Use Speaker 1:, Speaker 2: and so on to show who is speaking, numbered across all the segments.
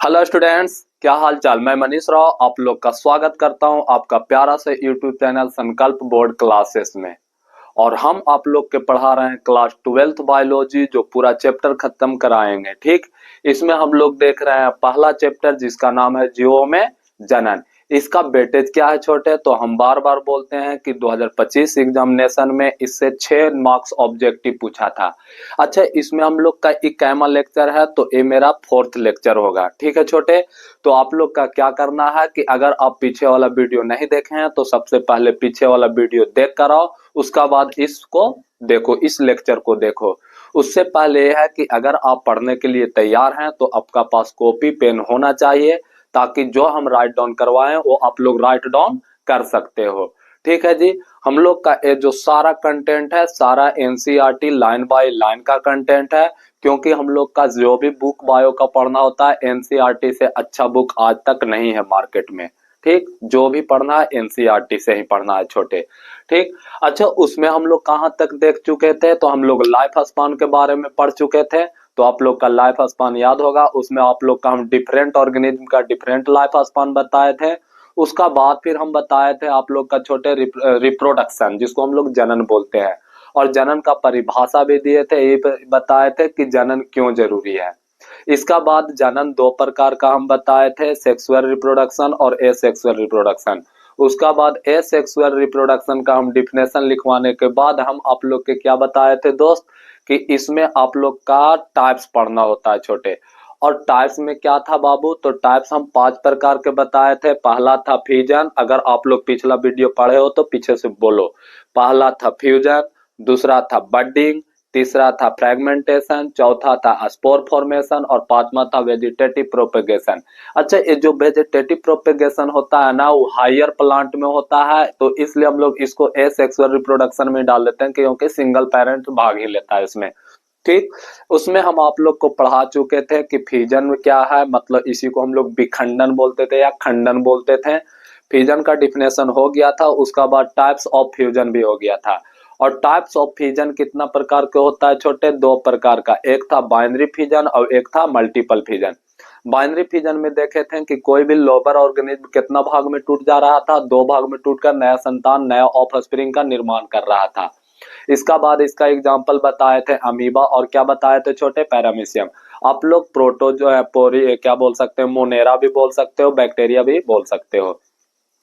Speaker 1: Hello students, क्या हाल चाल। मैं मनीष राव आप लोग का स्वागत करता हूं आपका प्यारा से यूट्यूब चैनल संकल्प बोर्ड क्लासेस में। और हम आप लोग के पढ़ा रहे हैं क्लास 12th बायोलॉजी, जो पूरा चैप्टर खत्म कराएंगे। ठीक, इसमें हम लोग देख रहे हैं पहला चैप्टर जिसका नाम है जीवों में जनन। इसका वेटेज क्या है छोटे, तो हम बार बार बोलते हैं कि 2025 एग्जामिनेशन में इससे 6 मार्क्स ऑब्जेक्टिव पूछा था। अच्छा, इसमें हम लोग का इक्यावन लेक्चर है, तो ये मेरा 4th लेक्चर होगा। ठीक है छोटे, तो आप लोग का क्या करना है कि अगर आप पीछे वाला वीडियो नहीं देखे हैं तो सबसे पहले पीछे वाला वीडियो देख कर आओ, उसका बाद इसको देखो, इस लेक्चर को देखो। उससे पहले यह है कि अगर आप पढ़ने के लिए तैयार हैं तो आपका पास कॉपी पेन होना चाहिए, ताकि जो हम राइट डाउन करवाएं वो आप लोग राइट डाउन कर सकते हो। ठीक है जी, हम लोग का ये जो सारा कंटेंट है सारा एनसीईआरटी लाइन बाय लाइन का कंटेंट है, क्योंकि हम लोग का जो भी बुक बायो का पढ़ना होता है एनसीईआरटी से अच्छा बुक आज तक नहीं है मार्केट में। ठीक, जो भी पढ़ना है एनसीईआरटी से ही पढ़ना है छोटे। ठीक, अच्छा, उसमें हम लोग कहाँ तक देख चुके थे, तो हम लोग लाइफ स्पान के बारे में पढ़ चुके थे। तो आप लोग का लाइफ स्पान याद होगा, उसमें आप लोग का हम डिफरेंट ऑर्गेनिज्म का डिफरेंट लाइफ स्पान बताए थे। उसका बाद फिर हम बताए थे आप लोग का छोटे रिप्रोडक्शन, जिसको हम लोग जनन बोलते हैं, और जनन का परिभाषा भी दिए थे। ये बताए थे कि जनन क्यों जरूरी है। इसका बाद जनन दो प्रकार का हम बताए थे, सेक्सुअल रिप्रोडक्शन और एसेक्सुअल रिप्रोडक्शन। उसका बाद एसेक्सुअल रिप्रोडक्शन का हम डिफिनेशन लिखवाने के बाद हम आप लोग के क्या बताए थे दोस्त, कि इसमें आप लोग का टाइप्स पढ़ना होता है छोटे। और टाइप्स में क्या था बाबू, तो टाइप्स हम 5 प्रकार के बताए थे। पहला था फ्यूजन, अगर आप लोग पिछला वीडियो पढ़े हो तो पीछे से बोलो। पहला था फ्यूजन, दूसरा था बडिंग, तीसरा था फ्रेगमेंटेशन, चौथा था स्पोर फॉर्मेशन और पांचवा था वेजिटेटिव प्रोपेगेशन। अच्छा, ये जो वेजिटेटिव प्रोपेगेशन होता है ना, वो हायर प्लांट में होता है, तो इसलिए हम लोग इसको एसेक्सुअल रिप्रोडक्शन में डाल देते हैं, क्योंकि सिंगल पेरेंट भाग ही लेता है इसमें। ठीक, उसमें हम आप लोग को पढ़ा चुके थे कि फ्यूजन क्या है, मतलब इसी को हम लोग विखंडन बोलते थे या खंडन बोलते थे। फ्यूजन का डिफिनेशन हो गया था, उसका बाद टाइप्स ऑफ फ्यूजन भी हो गया था। और टाइप्स ऑफ फ्यूजन कितना प्रकार के होता है छोटे, 2 प्रकार का, एक था बाइनरी फ्यूजन और एक था मल्टीपल फ्यूजन। बाइनरी फ्यूजन में देखे थे कि कोई भी लोबर ऑर्गेनिज्म कितना भाग में टूट जा रहा था, 2 भाग में टूटकर नया संतान, नया ऑफस्प्रिंग का निर्माण कर रहा था। इसका बाद इसका एग्जाम्पल बताए थे अमीबा, और क्या बताए थे छोटे, पैरामीशियम। आप लोग प्रोटो जो है पोरी क्या बोल सकते हो, मोनेरा भी बोल सकते हो, बैक्टीरिया भी बोल सकते हो।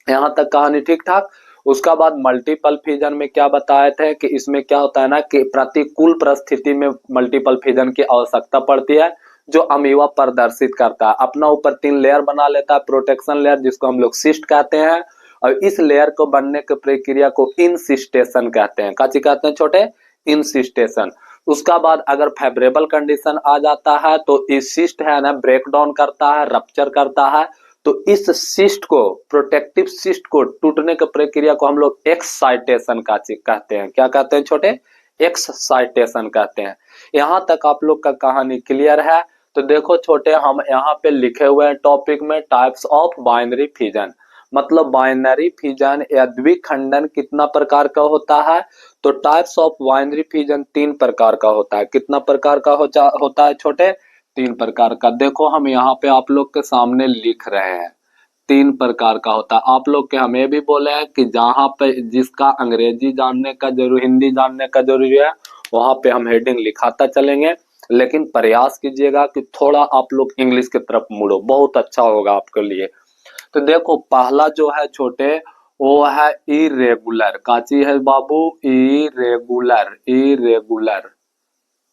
Speaker 1: यहाँ तक कहानी ठीक ठाक। उसका बाद मल्टीपल फ्यूजन में क्या बताए थे कि इसमें क्या होता है ना, कि प्रतिकूल परिस्थिति में मल्टीपल फ्यूजन की आवश्यकता पड़ती है, जो अमीबा प्रदर्शित करता है। अपना ऊपर 3 लेयर बना लेता है, प्रोटेक्शन लेयर जिसको हम लोग सिस्ट कहते हैं, और इस लेयर को बनने की प्रक्रिया को इंसिस्टेशन कहते हैं। काची कहते हैं छोटे, इंसिस्टेशन। उसका बाद अगर फेवरेबल कंडीशन आ जाता है तो इस सिस्ट है ना ब्रेक डाउन करता है, रप्चर करता है। तो इस सिस्ट को, प्रोटेक्टिव सिस्ट को टूटने की प्रक्रिया को हम लोग एक्साइटेशन का कहते हैं। क्या कहते हैं छोटे, एक्साइटेशन कहते हैं। यहां तक आप लोग का कहानी क्लियर है। तो देखो छोटे, हम यहाँ पे लिखे हुए हैं टॉपिक में टाइप्स ऑफ बाइनरी फ्यूजन, मतलब बाइनरी फ्यूजन या द्विखंडन कितना प्रकार का होता है, तो टाइप्स ऑफ बाइनरी फ्यूजन 3 प्रकार का होता है। कितना प्रकार का होता है छोटे, 3 प्रकार का। देखो हम यहाँ पे आप लोग के सामने लिख रहे हैं, 3 प्रकार का होता है। आप लोग के हमें भी बोले हैं कि जहाँ पे जिसका अंग्रेजी जानने का जरूर, हिंदी जानने का जरूरी है, वहां पे हम हेडिंग लिखाता चलेंगे, लेकिन प्रयास कीजिएगा कि थोड़ा आप लोग इंग्लिश की तरफ मुड़ो, बहुत अच्छा होगा आपके लिए। तो देखो पहला जो है छोटे, वो है इरेगुलर। काची है बाबू, irregular, irregular,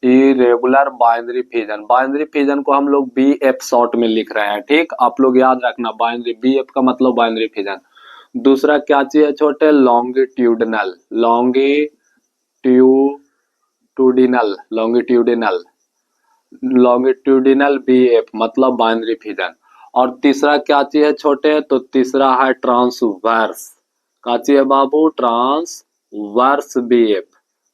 Speaker 1: irregular binary fusion. Binary fusion को हम लोग बीएफ शॉर्ट में लिख रहे हैं। ठीक, आप लोग याद रखना, बाइनरी बीएफ का मतलब बाइनरी फ्यूजन। दूसरा क्या चीज है छोटे, longitudinal, longitudinal, longitudinal, longitudinal BF मतलब बाइनरी फ्यूजन। और तीसरा क्या चीज है छोटे, तो तीसरा है ट्रांसवर्स। क्या चीज है बाबू, ट्रांसवर्स बीएफ।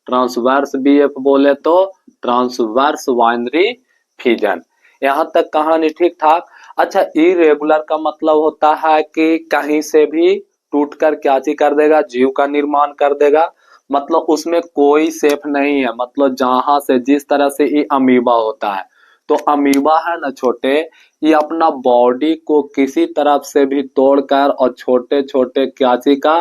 Speaker 1: ट्रांसवर्स बीएफ बोले तो ट्रांसवर्स बाइनरी फ्यूजन। यहाँ तक कहानी ठीक ठाक। अच्छा, इरेगुलर का मतलब होता है कि कहीं से भी टूटकर क्या चीज कर देगा, जीव का निर्माण कर देगा, मतलब उसमें कोई सेफ नहीं है, मतलब जहां से जिस तरह से ये अमीबा होता है, तो अमीबा है ना छोटे, ये अपना बॉडी को किसी तरफ से भी तोड़कर और छोटे छोटे क्याची का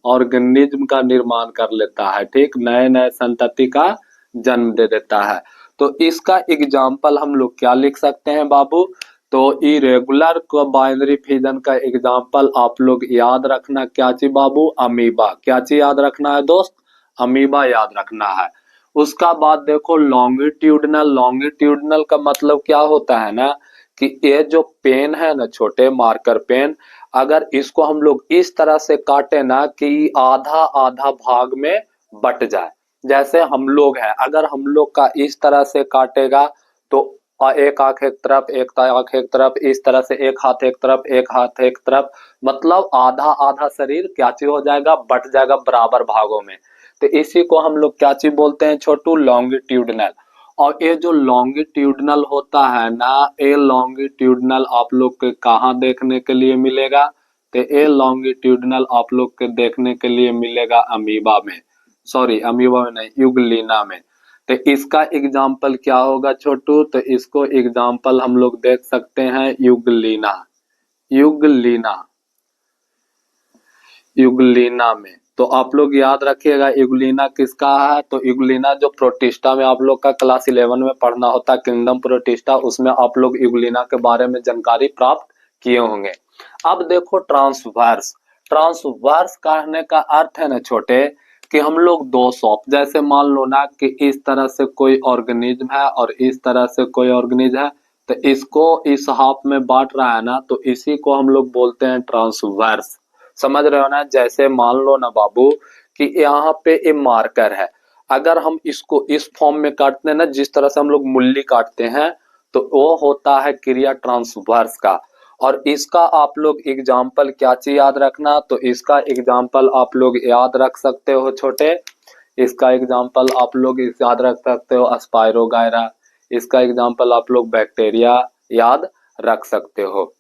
Speaker 1: ऑर्गेनिज्म का निर्माण कर लेता है। ठीक, नए नए संतति का जन्म दे देता है। तो इसका एग्जाम्पल हम लोग क्या लिख सकते हैं बाबू? तो इरेगुलर को बाइनरी फिजन का एग्जाम्पल आप लोग याद रखना क्या चीज बाबू? अमीबा। क्या चीज याद रखना है दोस्त? अमीबा याद रखना है। उसका बाद देखो लॉन्गिट्यूडनल। लॉन्गिट्यूडनल का मतलब क्या होता है ना कि ये जो पेन है ना छोटे, मार्कर पेन, अगर इसको हम लोग इस तरह से काटे ना कि आधा आधा भाग में बट जाए। जैसे हम लोग हैं, अगर हम लोग का इस तरह से काटेगा तो एक आंख एक तरफ, एक आंख एक तरफ, इस तरह से एक हाथ एक तरफ, एक हाथ एक तरफ, मतलब आधा आधा शरीर क्या चीज हो जाएगा? बट जाएगा बराबर भागों में। तो इसी को हम लोग क्या चीज बोलते हैं छोटू? लॉन्गिट्यूडनल। और ये जो लॉन्गिट्यूडनल होता है ना, ये लॉन्गिट्यूडनल आप लोग के कहाँ देखने के लिए मिलेगा? तो ये लॉन्गिट्यूडनल आप लोग के देखने के लिए मिलेगा अमीबा में, सॉरी अमीबा में नहीं, यूग्लिना में। तो इसका एग्जाम्पल क्या होगा छोटू? तो इसको एग्जाम्पल हम लोग देख सकते हैं यूग्लिना। यूग्लिना, यूग्लिना में। तो आप लोग याद रखिएगा यूग्लिना किसका है? तो यूग्लिना जो प्रोटिस्टा में आप लोग का क्लास 11 में पढ़ना होता है, किंगडम प्रोटिस्टा, उसमें आप लोग यूग्लिना के बारे में जानकारी प्राप्त किए होंगे। अब देखो ट्रांसवर्स। ट्रांसवर्स कहने का अर्थ है ना छोटे कि हम लोग दो सॉप, जैसे मान लो ना कि इस तरह से कोई ऑर्गेनिज्म है और इस तरह से कोई ऑर्गेनिज्म है, तो इसको इस हाफ में बांट रहा है ना, तो इसी को हम लोग बोलते हैं ट्रांसवर्स। समझ रहे हो ना? जैसे मान लो ना बाबू कि यहाँ पे ये मार्कर है, अगर हम इसको इस फॉर्म में काटते हैं ना, जिस तरह से हम लोग मूली काटते हैं, तो वो होता है क्रिया ट्रांसवर्स का। और इसका आप लोग एग्जाम्पल क्या चीज याद रखना? तो इसका एग्जाम्पल आप लोग याद रख सकते हो छोटे, इसका एग्जाम्पल आप लोग याद रख सकते हो स्पाइरोगायरा, इसका एग्जाम्पल आप लोग बैक्टीरिया याद रख सकते हो।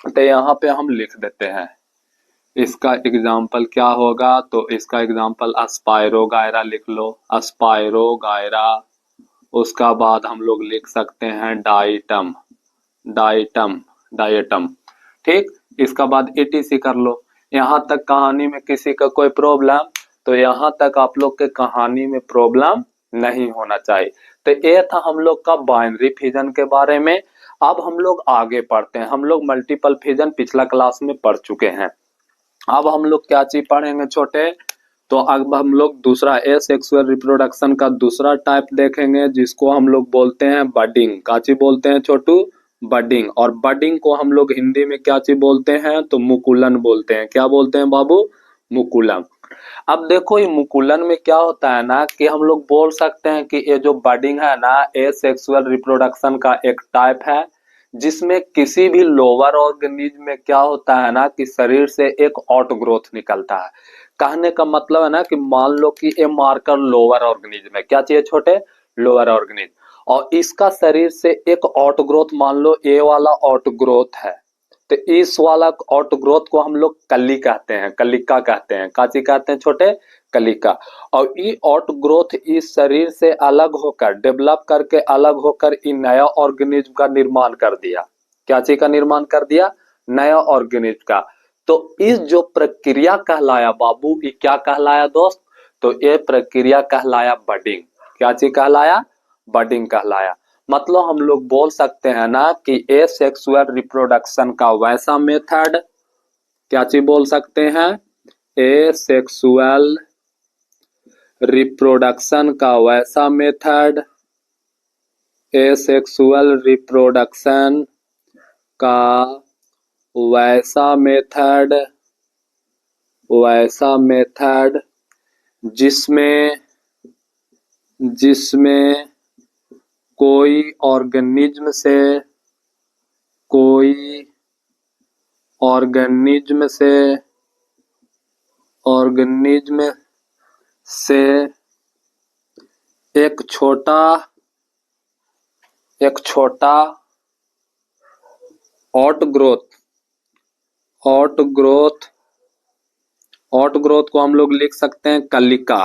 Speaker 1: तो यहाँ पे हम लिख देते हैं इसका एग्जाम्पल क्या होगा? तो इसका एग्जाम्पल स्पाइरोगायरा लिख लो, स्पाइरोगायरा। उसका बाद हम लोग लिख सकते हैं डाइटम, डाइटम, डाइटम। ठीक, इसका बाद एटीसी कर लो। यहाँ तक कहानी में किसी का कोई प्रॉब्लम? तो यहाँ तक आप लोग के कहानी में प्रॉब्लम नहीं होना चाहिए। तो ये था हम लोग का बाइनरी फिजन के बारे में। अब हम लोग आगे पढ़ते हैं। हम लोग मल्टीपल फिजन पिछला क्लास में पढ़ चुके हैं। अब हम लोग क्या चीज पढ़ेंगे छोटे? तो अब हम लोग दूसरा एसेक्सुअल रिप्रोडक्शन का दूसरा टाइप देखेंगे, जिसको हम लोग बोलते हैं बडिंग। क्या चीज बोलते हैं छोटू? बडिंग। और बडिंग को हम लोग हिंदी में क्या चीज बोलते हैं? तो मुकुलन बोलते हैं। क्या बोलते हैं बाबू? मुकुलन। अब देखो ये मुकुलन में क्या होता है ना कि हम लोग बोल सकते हैं कि ये जो बडिंग है ना, एसेक्सुअल रिप्रोडक्शन का एक टाइप है, जिसमें किसी भी लोअर ऑर्गेनिज्म में क्या होता है ना कि शरीर से एक आउटग्रोथ निकलता है। कहने का मतलब है ना कि मान लो कि ये मार्कर लोअर ऑर्गेनिज्म है। क्या चाहिए छोटे? Lower organism. और इसका शरीर से एक आउटग्रोथ, मान लो ये वाला आउटग्रोथ है, तो इस वाला आउटग्रोथ को हम लोग कली कहते हैं, कलिका कहते हैं। काची कहते हैं छोटे? कलिका। और ये आउटग्रोथ इस शरीर से अलग होकर, डेवलप करके अलग होकर इन नया ऑर्गेनिज्म का निर्माण कर दिया। क्या चीज का निर्माण कर दिया? नया ऑर्गेनिज्म का। तो इस जो प्रक्रिया कहलाया बाबू, ये क्या कहलाया दोस्त? तो ये प्रक्रिया कहलाया बडिंग। क्या चीज कहलाया? बडिंग कहलाया। मतलब हम लोग बोल सकते हैं ना कि एसेक्सुअल रिप्रोडक्शन का वैसा मेथड, क्या चीज बोल सकते हैं? एसेक्सुअल रिप्रोडक्शन का वैसा मेथड, एसेक्सुअल रिप्रोडक्शन का वैसा मेथड, वैसा मेथड जिसमें जिसमें कोई ऑर्गेनिज्म से, कोई ऑर्गेनिज्म से, ऑर्गेनिज्म से एक छोटा, एक छोटा आउटग्रोथ, आउटग्रोथ, आउटग्रोथ को हम लोग लिख सकते हैं कलिका,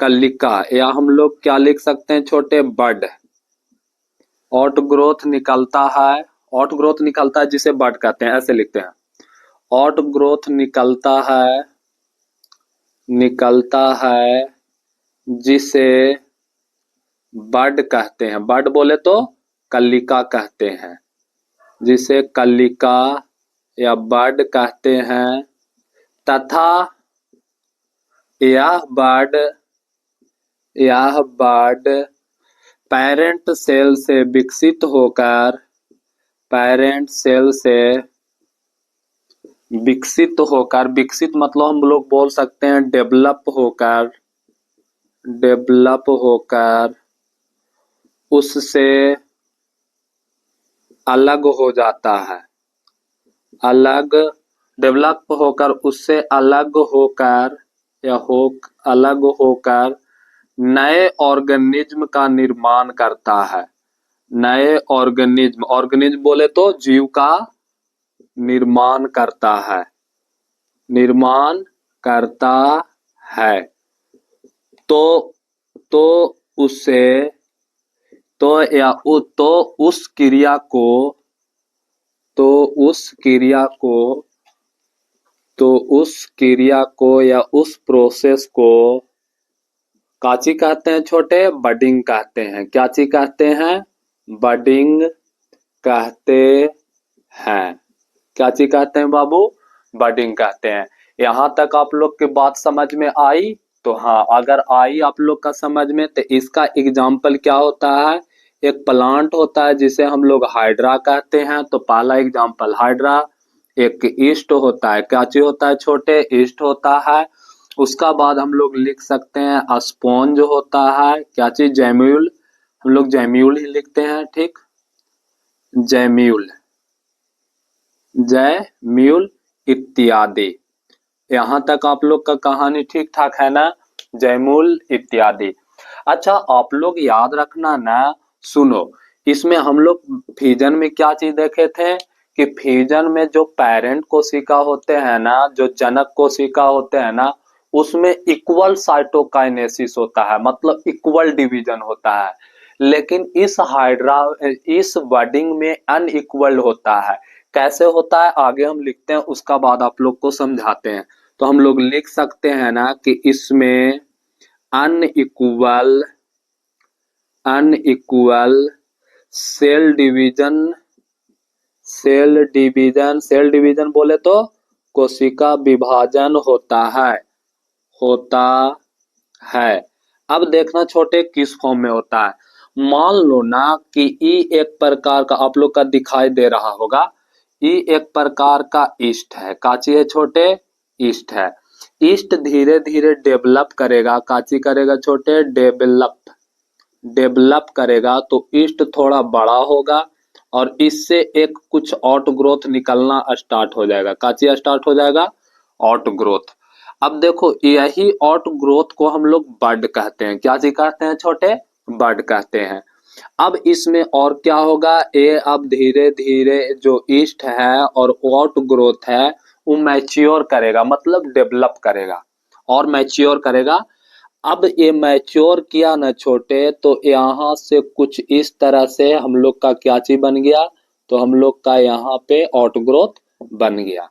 Speaker 1: कलिका, या हम लोग क्या लिख सकते हैं छोटे? बड। आउटग्रोथ निकलता है, आउटग्रोथ निकलता है जिसे बड कहते हैं, ऐसे लिखते हैं। आउटग्रोथ निकलता है जिसे बड कहते हैं। बड बोले तो कलिका कहते हैं, जिसे कलिका या बड कहते हैं। तथा यह बड पेरेंट सेल से विकसित होकर विकसित मतलब हम लोग बोल सकते हैं डेवलप होकर उससे अलग हो जाता है। डेवलप होकर उससे अलग होकर नए ऑर्गेनिज्म का निर्माण करता है। नए ऑर्गेनिज्म बोले तो जीव का निर्माण करता है। तो उस क्रिया को या उस प्रोसेस को काची कहते हैं छोटे? बडिंग कहते हैं। क्याची कहते हैं? बडिंग कहते हैं। क्याची कहते हैं बाबू? बडिंग कहते हैं। यहाँ तक आप लोग की बात समझ में आई? तो हाँ, अगर आई आप लोग का समझ में, तो इसका एग्जाम्पल क्या होता है? एक प्लांट होता है जिसे हम लोग हाइड्रा कहते हैं। तो पहला एग्जाम्पल हाइड्रा। एक ईस्ट होता है। क्याची होता है छोटे? ईस्ट होता है। उसका बाद हम लोग लिख सकते हैं स्पॉन्ज होता है। क्या चीज? जैम्यूल। हम लोग जैम्यूल ही लिखते हैं, ठीक? जैम्यूल इत्यादि। यहाँ तक आप लोग का कहानी ठीक ठाक है ना? जैम्यूल इत्यादि। अच्छा, आप लोग याद रखना ना, सुनो, इसमें हम लोग फिजन में क्या चीज देखे थे कि फिजन में जो पेरेंट कोशिका होते हैं ना, जो जनक कोशिका होते हैं ना, उसमें इक्वल साइटोकाइनेसिस होता है, मतलब इक्वल डिवीजन होता है। लेकिन इस बडिंग में अनइक्वल होता है। कैसे होता है आगे हम लिखते हैं, उसका बाद आप लोग को समझाते हैं। तो हम लोग लिख सकते हैं ना कि इसमें अनइक्वल सेल डिवीजन बोले तो कोशिका विभाजन होता है। अब देखना छोटे किस फॉर्म में होता है। मान लो ना कि ई एक प्रकार का आप लोग का दिखाई दे रहा होगा, ई एक प्रकार का ईस्ट है। काची है छोटे? ईस्ट है। ईस्ट धीरे धीरे डेवलप करेगा। काची करेगा छोटे? डेवलप करेगा। तो ईस्ट थोड़ा बड़ा होगा और इससे एक कुछ आउटग्रोथ निकलना स्टार्ट हो जाएगा। काची स्टार्ट हो जाएगा? आउटग्रोथ। अब देखो, यही आउटग्रोथ को हम लोग बड कहते हैं। क्या जी कहते हैं छोटे? बड कहते हैं। अब इसमें और क्या होगा? ये अब धीरे धीरे जो ईस्ट है और आउटग्रोथ है वो मैच्योर करेगा, मतलब डेवलप करेगा और मैच्योर करेगा। अब ये मैच्योर किया ना छोटे, तो यहाँ से कुछ इस तरह से हम लोग का क्या चीज बन गया? तो हम लोग का यहाँ पे आउटग्रोथ बन गया,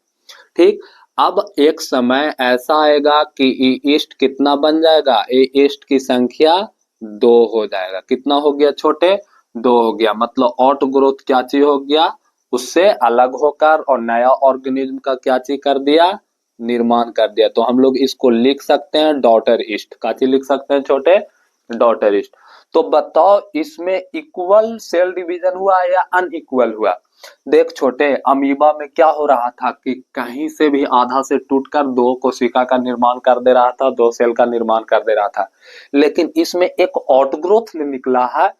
Speaker 1: ठीक। अब एक समय ऐसा आएगा कि ईस्ट कितना बन जाएगा? ईस्ट की संख्या 2 हो जाएगा। कितना हो गया छोटे? 2 हो गया। मतलब आउटग्रोथ क्या चीज हो गया? उससे अलग होकर और नया ऑर्गेनिज्म का क्या चीज कर दिया? निर्माण कर दिया। तो हम लोग इसको लिख सकते हैं डॉटर ईस्ट। क्या चीज लिख सकते हैं छोटे? Daughter east. तो बताओ, इसमें इक्वल सेल डिवीजन हुआ या अनइक्वल हुआ? देख छोटे, अमीबा में क्या हो रहा था कि कहीं से भी आधा से टूटकर 2 कोशिका का निर्माण कर दे रहा था, 2 सेल का निर्माण कर दे रहा था। लेकिन इसमें एक आउटग्रोथ निकला है,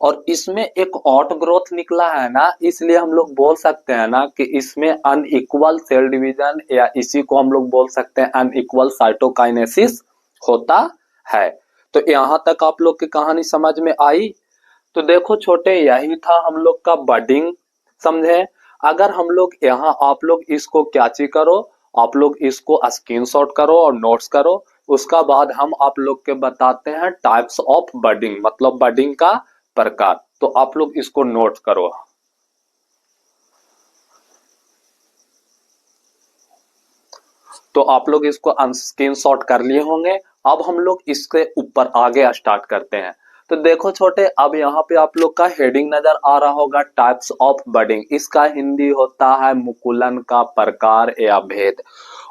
Speaker 1: और इसमें एक आउटग्रोथ निकला है ना, इसलिए हम लोग बोल सकते हैं ना कि इसमें अनइक्वल सेल डिवीजन, या इसी को हम लोग बोल सकते हैं अनइक्वल साइटोकाइनेसिस होता है। तो यहाँ तक आप लोग की कहानी समझ में आई? तो देखो छोटे, यही था हम लोग का बडिंग, समझे? अगर हम लोग यहाँ, आप लोग इसको क्या चीज करो, आप लोग इसको स्क्रीनशॉट करो और नोट्स करो। उसका बाद हम आप लोग के बताते हैं टाइप्स ऑफ बडिंग, मतलब बडिंग का प्रकार। तो आप लोग इसको नोट करो। तो आप लोग इसको स्क्रीनशॉट कर लिए होंगे। अब हम लोग इसके ऊपर आगे स्टार्ट करते हैं। तो देखो छोटे, अब यहाँ पे आप लोग का हेडिंग नजर आ रहा होगा, टाइप्स ऑफ बडिंग। इसका हिंदी होता है मुकुलन का प्रकार या भेद।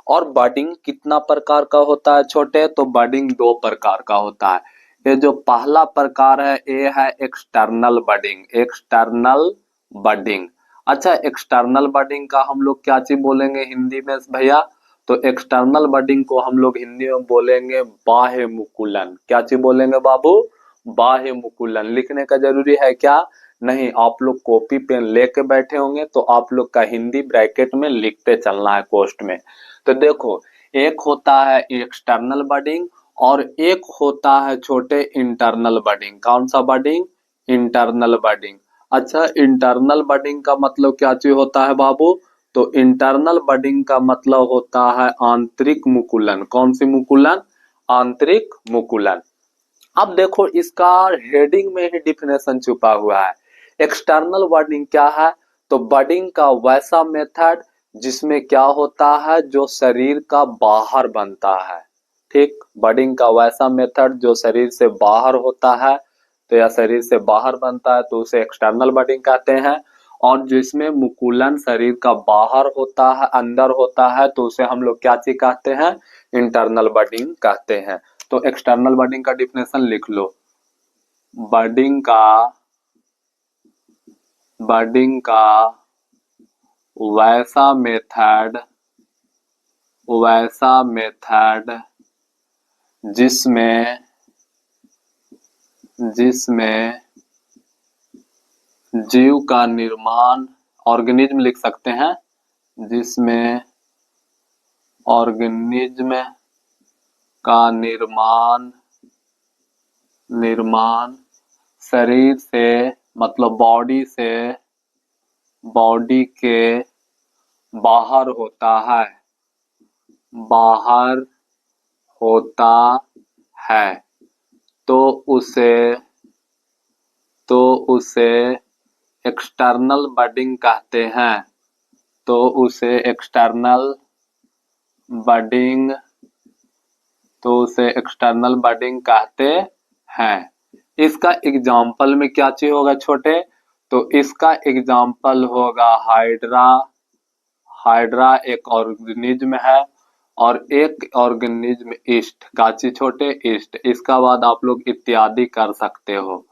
Speaker 1: और बडिंग कितना प्रकार का होता है छोटे? तो बडिंग 2 प्रकार का होता है। ये जो पहला प्रकार है ये है एक्सटर्नल बडिंग। External budding. अच्छा, एक्सटर्नल बडिंग का हम लोग क्या चीज बोलेंगे हिंदी में भैया? तो एक्सटर्नल बडिंग को हम लोग हिंदी में बोलेंगे बाह्य मुकुलन। क्या चीज बोलेंगे बाबू? बाह्य मुकुलन। लिखने का जरूरी है क्या? नहीं। आप लोग कॉपी पेन लेके बैठे होंगे तो आप लोग का हिंदी ब्रैकेट में लिखते चलना है पोस्ट में। तो देखो, एक होता है एक्सटर्नल बडिंग और एक होता है छोटे इंटरनल बडिंग। कौन सा बडिंग? Internal budding. अच्छा, इंटरनल बडिंग का मतलब क्या चीज होता है बाबू? तो इंटरनल बडिंग का मतलब होता है आंतरिक मुकुलन। कौन सी मुकुलन? आंतरिक मुकुलन। अब देखो, इसका हेडिंग में ही डिफिनेशन छुपा हुआ है। एक्सटर्नल बडिंग क्या है? तो बडिंग का वैसा मेथड जिसमें क्या होता है, जो शरीर का बाहर बनता है। ठीक, बडिंग का वैसा मेथड जो शरीर से बाहर होता है, तो या शरीर से बाहर बनता है तो उसे एक्सटर्नल बडिंग कहते हैं। और जिसमें मुकुलन शरीर का बाहर होता है, अंदर होता है, तो उसे हम लोग क्या चीज कहते हैं? इंटरनल बडिंग कहते हैं। तो एक्सटर्नल बडिंग का डिफिनेशन लिख लो। बडिंग का वैसा मेथड जिसमें जीव का निर्माण, ऑर्गेनिज्म लिख सकते हैं, जिसमें ऑर्गेनिज्म का निर्माण शरीर से, मतलब बॉडी के बाहर होता है, तो उसे एक्सटर्नल बडिंग कहते हैं। तो उसे एक्सटर्नल बडिंग कहते हैं। इसका एग्जाम्पल में क्या चीज होगा छोटे? तो इसका एग्जाम्पल होगा हाइड्रा एक ऑर्गेनिज्म है, और एक ऑर्गेनिज्म ईस्ट। काची छोटे? ईस्ट। इसका बाद आप लोग इत्यादि कर सकते हो।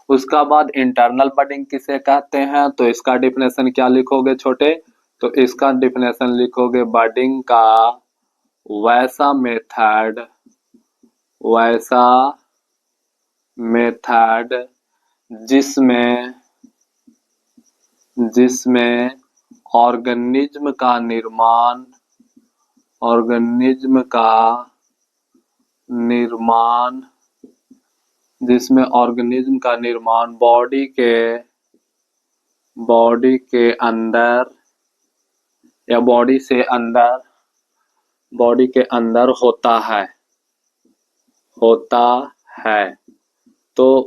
Speaker 1: उसका बाद इंटरनल बडिंग किसे कहते हैं? तो इसका डिफिनेशन क्या लिखोगे छोटे? तो इसका डिफिनेशन लिखोगे बडिंग का वैसा मेथड जिसमें ऑर्गेनिज्म का निर्माण बॉडी के अंदर या बॉडी के अंदर होता है, तो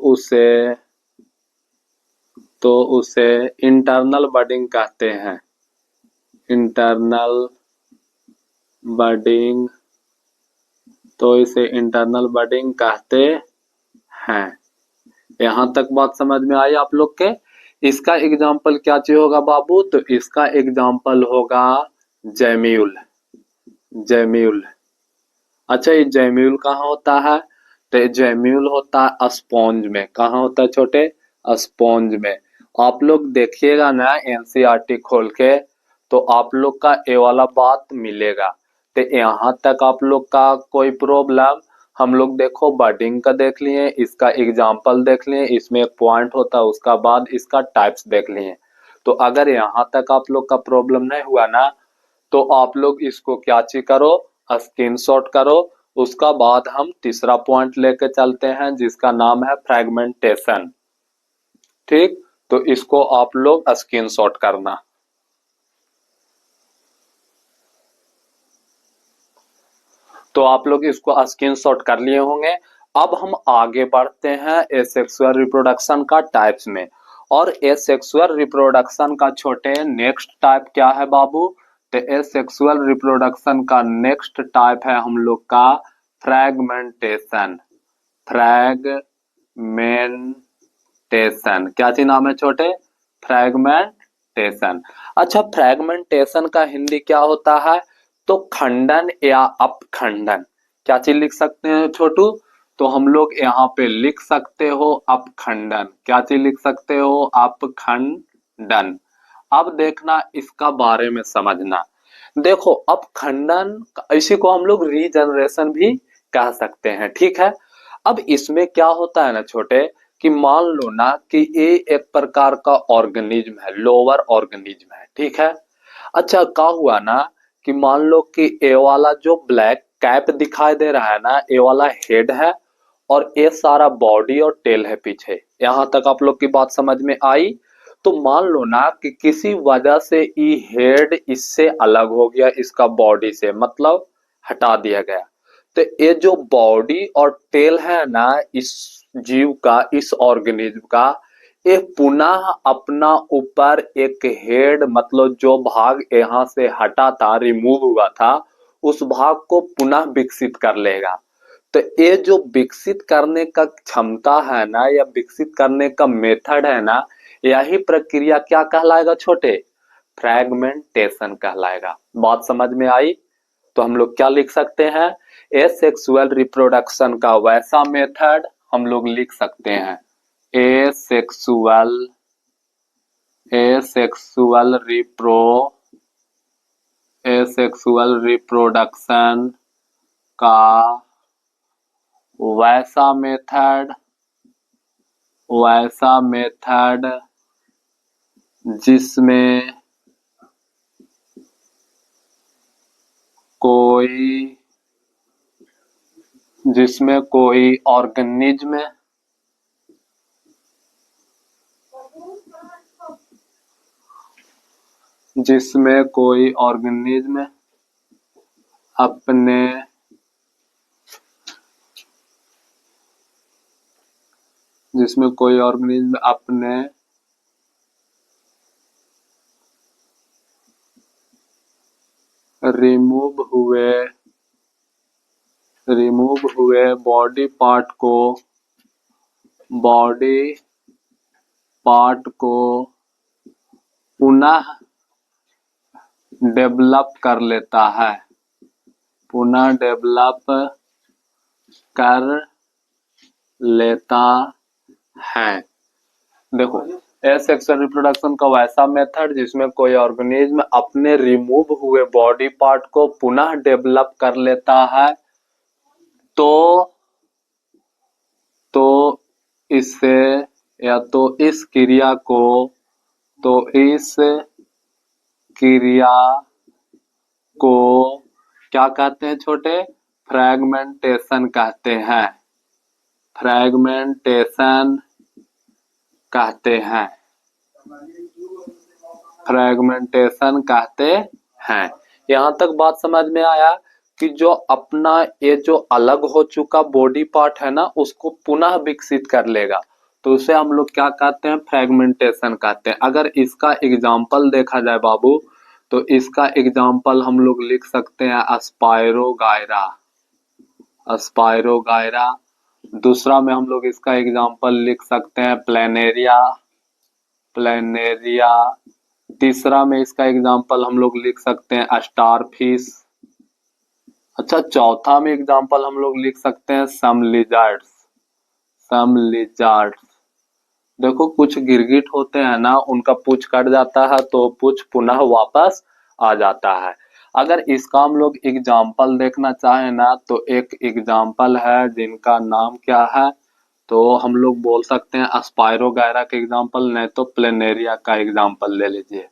Speaker 1: उसे इंटरनल बडिंग कहते हैं। इंटरनल बडिंग, तो इसे इंटरनल बडिंग कहते हैं। यहां तक बात समझ में आई आप लोग के? इसका एग्जाम्पल क्या चीज होगा बाबू? तो इसका एग्जाम्पल होगा जैम्यूल। अच्छा, ये जैम्यूल कहाँ होता है? तो जैम्यूल होता है स्पॉन्ज में। कहाँ होता है छोटे? स्पॉन्ज में। आप लोग देखिएगा ना एनसीईआरटी खोल के, तो आप लोग का ये वाला बात मिलेगा। तो यहाँ तक आप लोग का कोई प्रॉब्लम? हम लोग देखो बडिंग का देख लिए, इसका एग्जाम्पल देख लिए, इसमें एक पॉइंट होता है, उसका बाद इसका टाइप्स देख लिए। तो अगर यहाँ तक आप लोग का प्रॉब्लम नहीं हुआ ना, तो आप लोग इसको क्या चीज करो? स्क्रीनशॉट करो। उसका बाद हम तीसरा पॉइंट लेके चलते हैं जिसका नाम है फ्रेगमेंटेशन। ठीक, तो इसको आप लोग स्क्रीनशॉट करना। तो आप लोग इसको स्क्रीनशॉट कर लिए होंगे। अब हम आगे बढ़ते हैं एसेक्सुअल रिप्रोडक्शन का टाइप्स में। और एसेक्सुअल रिप्रोडक्शन का छोटे नेक्स्ट टाइप क्या है बाबू? तो एसेक्सुअल रिप्रोडक्शन का नेक्स्ट टाइप है हम लोग का फ्रैगमेंटेशन। फ्रैगमेंटेशन क्या चीज नाम है छोटे? फ्रैगमेंटेशन। अच्छा, फ्रैगमेंटेशन का हिंदी क्या होता है? तो खंडन या अपखंडन। क्या चीज लिख सकते हैं छोटू? तो हम लोग यहाँ पे लिख सकते हो अपखंडन। क्या चीज लिख सकते हो? अपखंडन। अब देखना इसका बारे में समझना। देखो, अपखंडन इसी को हम लोग रीजनरेशन भी कह सकते हैं, ठीक है। अब इसमें क्या होता है ना छोटे, कि मान लो ना कि ये एक प्रकार का ऑर्गेनिज्म है, लोअर ऑर्गेनिज्म है, ठीक है। अच्छा, क्या हुआ ना कि मान लो कि ए वाला जो ब्लैक कैप दिखाई दे रहा है ना, ए वाला हेड है और ये सारा बॉडी और टेल है पीछे। यहां तक आप लोग की बात समझ में आई? तो मान लो ना कि किसी वजह से ये हेड इससे अलग हो गया, इसका बॉडी से, मतलब हटा दिया गया। तो ये जो बॉडी और टेल है ना इस जीव का, इस ऑर्गेनिज्म का, ये पुनः अपना ऊपर एक हेड, मतलब जो भाग यहाँ से हटा था, रिमूव हुआ था, उस भाग को पुनः विकसित कर लेगा। तो ये जो विकसित करने का क्षमता है ना, या विकसित करने का मेथड है ना, यही प्रक्रिया क्या कहलाएगा छोटे? फ्रैगमेंटेशन कहलाएगा। बात समझ में आई? तो हम लोग क्या लिख सकते हैं? एसेक्सुअल रिप्रोडक्शन का वैसा मेथड हम लोग लिख सकते हैं, एसेक्सुअल एसेक्सुअल रिप्रोडक्शन का वैसा मेथड जिसमें कोई ऑर्गेनिज्म अपने रिमूव हुए बॉडी पार्ट को पुनः डेवलप कर लेता है, देखो, एसेक्सुअल रिप्रोडक्शन का वैसा मेथड जिसमें कोई ऑर्गेनिज्म अपने रिमूव हुए बॉडी पार्ट को पुनः डेवलप कर लेता है, तो इससे या तो इस क्रिया को क्या कहते हैं छोटे? फ्रैगमेंटेशन कहते हैं। फ्रैगमेंटेशन कहते हैं। यहां तक बात समझ में आया कि जो अपना ये जो अलग हो चुका बॉडी पार्ट है ना, उसको पुनः विकसित कर लेगा, तो उसे हम लोग क्या कहते हैं? फ्रैगमेंटेशन कहते हैं। अगर इसका एग्जाम्पल देखा जाए बाबू, तो इसका एग्जाम्पल हम लोग लिख सकते हैं स्पायरोगायरा। दूसरा में हम लोग इसका एग्जाम्पल लिख सकते हैं प्लेनेरिया। तीसरा में इसका एग्जाम्पल हम लोग लिख सकते हैं स्टारफिश। अच्छा, चौथा में एग्जाम्पल हम लोग लिख सकते हैं सम लिजर्ड्स। देखो, कुछ गिरगिट होते हैं ना, उनका पूंछ कट जाता है तो पूंछ पुनः वापस आ जाता है। अगर इसका हम लोग एग्जाम्पल देखना चाहें ना, तो एक एग्जाम्पल है जिनका नाम क्या है, तो हम लोग बोल सकते हैं स्पायरोगायरा का एग्जाम्पल, नहीं तो प्लेनेरिया का एग्जाम्पल ले लीजिए।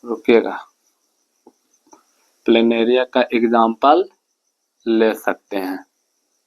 Speaker 1: रुकिएगा, प्लेनेरिया का एग्जाम्पल ले सकते हैं।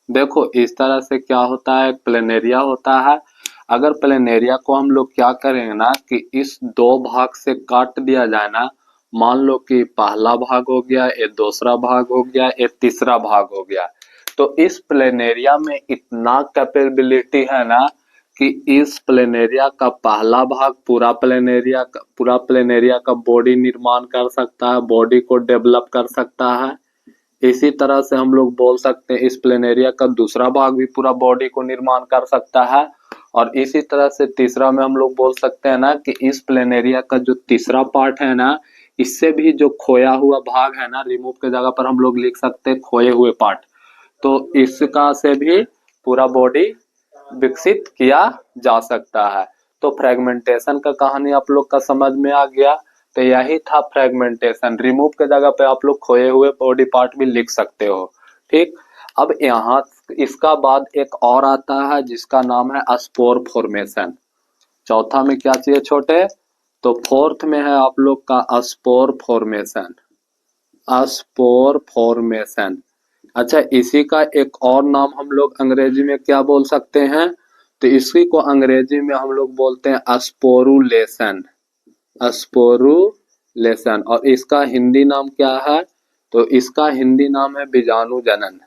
Speaker 1: देखो, इस तरह से क्या होता है, प्लेनेरिया होता है। अगर प्लेनेरिया को हम लोग क्या करेंगे ना कि इस दो भाग से काट दिया जाए ना, मान लो कि पहला भाग हो गया, ये दूसरा भाग हो गया, ये तीसरा भाग हो गया। तो इस प्लेनेरिया में इतना कैपेबिलिटी है ना कि इस प्लेनेरिया का पहला भाग पूरा प्लेनेरिया का बॉडी निर्माण कर सकता है, बॉडी को डेवलप कर सकता है। इसी तरह से हम लोग बोल सकते हैं इस प्लेनेरिया का दूसरा भाग भी पूरा बॉडी को निर्माण कर सकता है। और इसी तरह से तीसरा में हम लोग बोल सकते हैं ना कि इस प्लेनेरिया का जो तीसरा पार्ट है ना, इससे भी जो खोया हुआ भाग है ना, रिमूव के जगह पर हम लोग लिख सकते हैं खोए हुए पार्ट। तो इसका से भी पूरा बॉडी विकसित किया जा सकता है। तो फ्रेगमेंटेशन का कहानी आप लोग का समझ में आ गया। तो यही था फ्रेगमेंटेशन। रिमूव के जगह पे आप लोग खोए हुए बॉडी पार्ट भी लिख सकते हो। ठीक, अब यहाँ इसका बाद एक और आता है जिसका नाम है स्पोर फॉर्मेशन। चौथा में क्या चाहिए छोटे? तो फोर्थ में है आप लोग का स्पोर फॉर्मेशन। Spore formation. अच्छा, इसी का एक और नाम हम लोग अंग्रेजी में क्या बोल सकते हैं? तो इसी को अंग्रेजी में हम लोग बोलते हैं स्पोरुलेशन। स्पोरुलेशन। और इसका हिंदी नाम क्या है? तो इसका हिंदी नाम है बीजाणु जनन।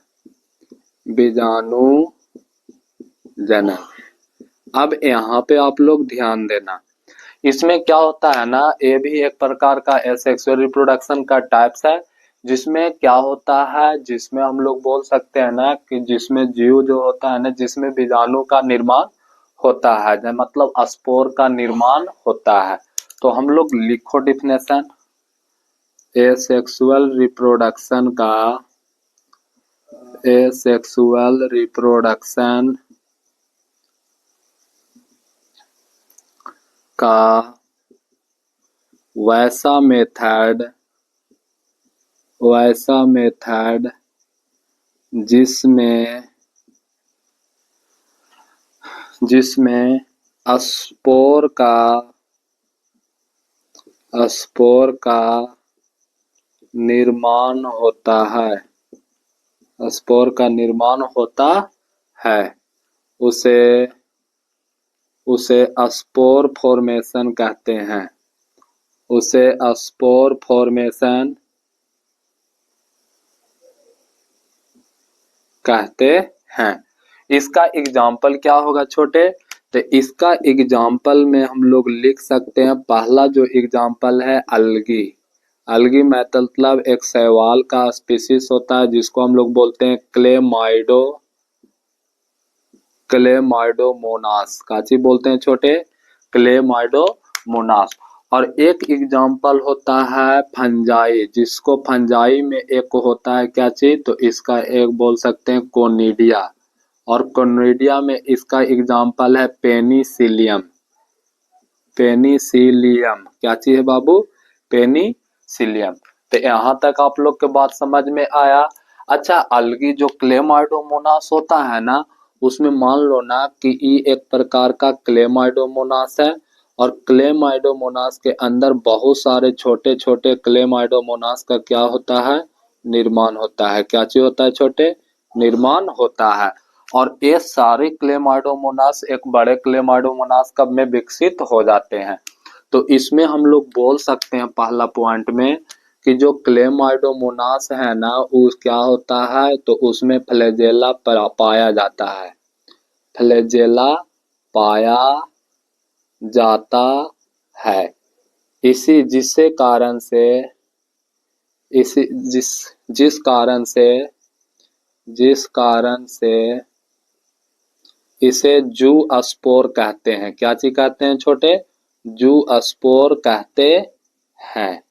Speaker 1: बीजाणु जनन। अब यहाँ पे आप लोग ध्यान देना, इसमें क्या होता है ना, ये भी एक प्रकार का एसेक्सुअल रिप्रोडक्शन का टाइप्स है। जिसमें क्या होता है, जिसमें हम लोग बोल सकते हैं ना कि जिसमें जीव जो होता है ना, जिसमें बीजाणु का निर्माण होता है, मतलब स्पोर का निर्माण होता है। तो हम लोग लिखो डिफिनेशन एसेक्सुअल रिप्रोडक्शन का। एसेक्सुअल रिप्रोडक्शन का वैसा मेथड जिसमें स्पोर का निर्माण होता है, स्पोर का निर्माण होता है, उसे स्पोर फॉर्मेशन कहते हैं। उसे स्पोर फॉर्मेशन कहते हैं। इसका एग्जाम्पल क्या होगा छोटे? तो इसका एग्जाम्पल में हम लोग लिख सकते हैं, पहला जो एग्जाम्पल है अलगी। अलगी मतलब एक शैवाल का स्पीसीज होता है जिसको हम लोग बोलते हैं क्लेमाइडोमोनास। काची बोलते हैं छोटे? क्लेमाइडोमोनास। और एक एग्जाम्पल होता है फंजाई, जिसको फंजाई में एक होता है क्या चीज? तो इसका एक बोल सकते हैं कोनिडिया। और कोनिडिया में इसका एग्जाम्पल है पेनिसिलियम। पेनिसिलियम क्या चीज है बाबू? पेनिसिलियम। तो यहाँ तक आप लोग के बात समझ में आया। अच्छा, अलगी जो क्लेमाइडोमोनास होता है ना, उसमें मान लो ना कि ये एक प्रकार का क्लेमाइडोमोनास है। और क्लेमाइडोमोनास के अंदर बहुत सारे छोटे छोटे क्लेमाइडोमोनास का क्या होता है? निर्माण होता है। क्या चीज होता है छोटे? निर्माण होता है। और ये सारे क्लेमाइडोमोनास एक बड़े क्लेमाइडोमोनास कब में विकसित हो जाते हैं? तो इसमें हम लोग बोल सकते हैं पहला पॉइंट में कि जो क्लेमाइडोमोनास है ना, वो क्या होता है? तो उसमें फ्लैजेला पाया जाता है। फ्लैजेला पाया जाता है। जिस कारण से इसे जू स्पोर कहते हैं। क्या चीज कहते हैं छोटे? जू स्पोर कहते हैं।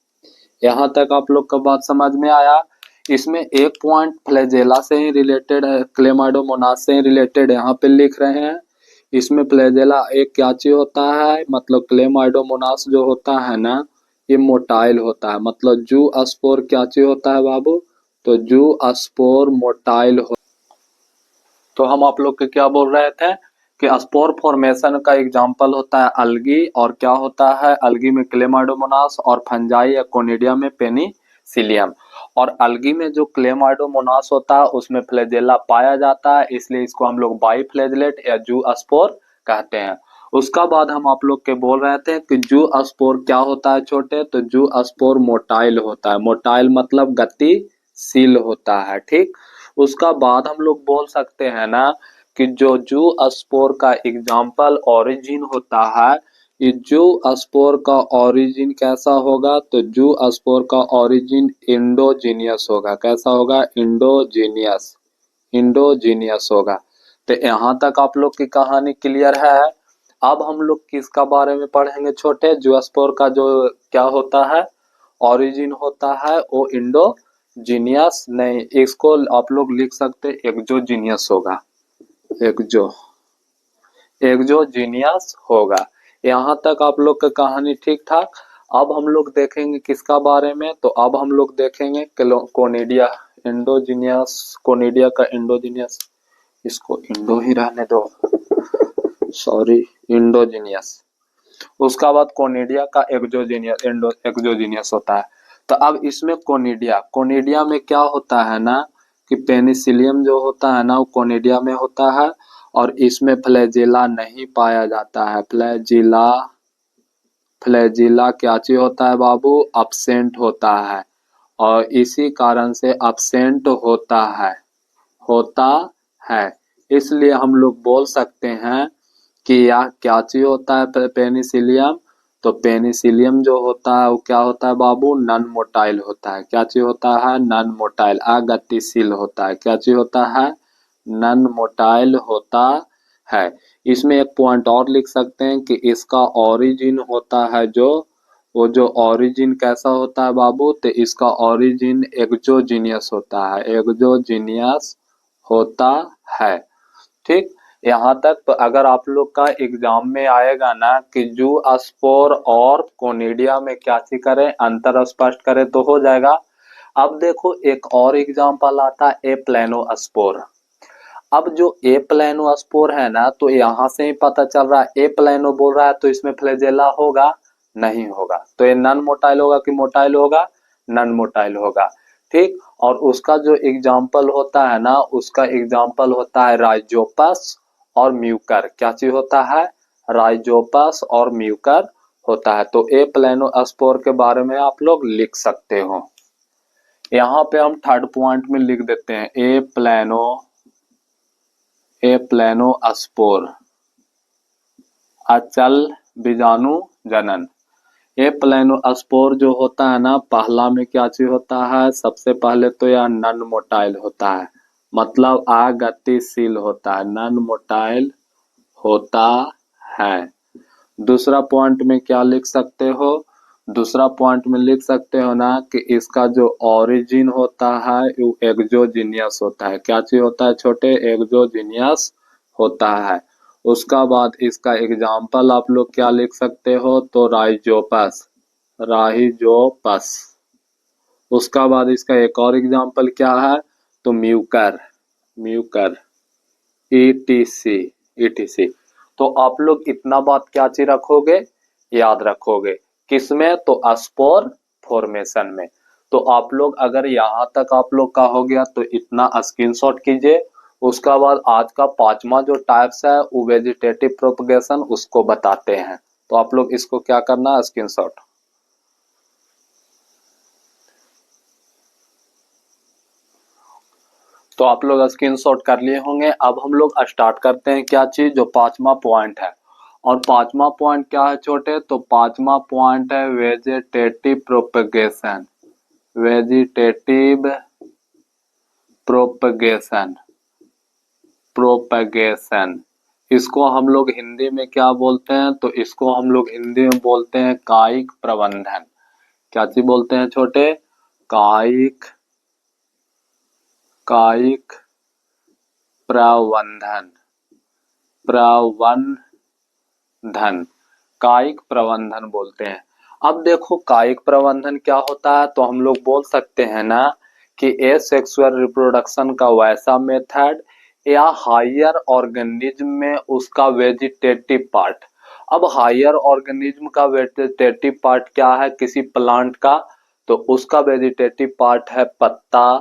Speaker 1: यहाँ तक आप लोग का बात समझ में आया। इसमें एक पॉइंट फ्लैजेला से ही रिलेटेड है, क्लेमाइडोमोनास से ही रिलेटेड यहाँ पे लिख रहे हैं। इसमें फ्लैजेला एक क्या चीज होता है, मतलब क्लेमाइडोमोनास जो होता है ना, ये मोटाइल होता है। मतलब जू स्पोर क्या चीज होता है बाबू? तो जू स्पोर मोटाइल हो। तो हम आप लोग के क्या बोल रहे थे कि स्पोर फॉर्मेशन का एग्जांपल होता है अलगी। और क्या होता है? अलगी में क्लेमाइडोमोनास और फंजाई या कोनिडिया में पेनिसिलियम। और अलगी में जो क्लेमाइडोमोनास होता है उसमें फ्लैजेला पाया जाता है, इसलिए इसको हम लोग बाई फ्लैजलेट या जू स्पोर कहते हैं। उसका बाद हम आप लोग के बोल रहे थे कि जूस्पोर क्या होता है छोटे, तो जूस्पोर मोटाइल होता है। मोटाइल मतलब गतिशील होता है, ठीक। उसका बाद हम लोग बोल सकते हैं ना कि जो जूस्पोर का एग्जाम्पल ओरिजिन होता है, ये जूस्पोर का ओरिजिन कैसा होगा, तो जूस्पोर का ओरिजिन इंडोजीनियस होगा। कैसा होगा, इंडोजीनियस, इंडोजीनियस होगा। तो यहाँ तक आप लोग की कहानी क्लियर है। अब हम लोग किसका बारे में पढ़ेंगे छोटे, जूस्पोर का जो क्या होता है, ओरिजिन होता है, वो इंडोजीनियस नहीं, इसको आप लोग लिख सकते एक्सोजीनियस होगा, एक्सोजीनियस होगा। यहाँ तक आप लोग की कहानी ठीक ठाक। अब हम लोग देखेंगे किसका बारे में, तो अब हम लोग देखेंगे कोनिडिया, इंडोजीनियस, कोनिडिया का इंडोजीनियस, इसको इंडो ही रहने दो, सॉरी, इंडोजीनियस। उसका बाद कोनिडिया का एक्सोजीनियस, एक्सोजीनियस होता है। तो अब इसमें कोनिडिया में क्या होता है ना कि पेनिसिलियम जो होता है ना वो कोनिडिया में होता है, और इसमें फ्लैजिला नहीं पाया जाता है। फ्लैजिला क्या चीज होता है बाबू, अब्सेंट होता है, और इसी कारण से अब्सेंट होता है। इसलिए हम लोग बोल सकते हैं कि यह क्या चीज होता है, पेनिसिलियम। तो पेनिसिलियम जो होता है वो क्या होता है बाबू, नॉन मोटाइल होता है। क्या चीज होता है, नॉन मोटाइल, अगतिशील होता है। क्या चीज होता है, नॉन मोटाइल होता है। इसमें एक पॉइंट और लिख सकते हैं कि इसका ओरिजिन होता है वो जो ओरिजिन कैसा होता है बाबू, तो इसका ओरिजिन एक्सोजीनियस होता है, एक्सोजीनियस होता है, ठीक। यहाँ तक तो अगर आप लोग का एग्जाम में आएगा ना कि जूस्पोर और कोनिडिया में क्या चीज करें, अंतर स्पष्ट करें, तो हो जाएगा। अब देखो एक और एग्जाम्पल आता है एप्लेनोस्पोर। अब जो एप्लेनोस्पोर है ना, तो यहाँ से ही पता चल रहा है, एप्लेनो बोल रहा है तो इसमें फ्लैजेला होगा, नहीं होगा। तो ये नॉन मोटाइल होगा कि मोटाइल होगा, नॉन मोटाइल होगा, ठीक। और उसका जो एग्जाम्पल होता है ना, उसका एग्जाम्पल होता है राइजोपस और म्यूकर। क्या चीज होता है, राइजोपस और म्यूकर होता है। तो एप्लेनोस्पोर के बारे में आप लोग लिख सकते हो। यहाँ पे हम थर्ड पॉइंट में लिख देते हैं एप्लेनोस्पोर, अचल बीजाणु जनन। एप्लेनोस्पोर जो होता है ना, पहला में क्या चीज होता है, सबसे पहले तो यह नॉन मोटाइल होता है, मतलब अगतिशील होता है, नॉन मोटाइल होता है। दूसरा पॉइंट में क्या लिख सकते हो, दूसरा पॉइंट में लिख सकते हो ना कि इसका जो ओरिजिन होता है वो एक्सोजीनियस होता है। क्या चीज होता है छोटे, एक्सोजीनियस होता है। उसका बाद इसका एग्जाम्पल आप लोग क्या लिख सकते हो, तो राइजोपस। उसका बाद इसका एक और एग्जाम्पल क्या है, तो म्यूकर, ईटीसी। तो आप लोग इतना बात क्या चीज रखोगे, याद रखोगे, किसमें, तो स्पोर फॉर्मेशन में। तो आप लोग अगर यहाँ तक आप लोग का हो गया तो इतना स्क्रीनशॉट कीजिए। उसका बाद आज का पांचवा जो टाइप्स है वो वेजिटेटिव प्रोपगेशन, उसको बताते हैं। तो आप लोग इसको क्या करना है, स्क्रीनशॉट। तो आप लोग स्क्रीनशॉट कर लिए होंगे। अब हम लोग स्टार्ट करते हैं क्या चीज, जो पांचवा पॉइंट है। और पांचवा पॉइंट क्या है छोटे, तो पांचवा पॉइंट है वेजिटेटिव प्रोपगेशन, वेजिटेटिव प्रोपगेशन, इसको हम लोग हिंदी में क्या बोलते हैं, तो इसको हम लोग हिंदी में बोलते हैं कायिक प्रबंधन। क्या चीज बोलते हैं छोटे, कायिक प्रबंधन, कायिक प्रबंधन बोलते हैं। अब देखो कायिक प्रबंधन क्या होता है, तो हम लोग बोल सकते हैं ना कि एसेक्सुअल रिप्रोडक्शन का वैसा मेथड या हायर ऑर्गेनिज्म में उसका वेजिटेटिव पार्ट। अब हायर ऑर्गेनिज्म का वेजिटेटिव पार्ट क्या है, किसी प्लांट का, तो उसका वेजिटेटिव पार्ट है पत्ता,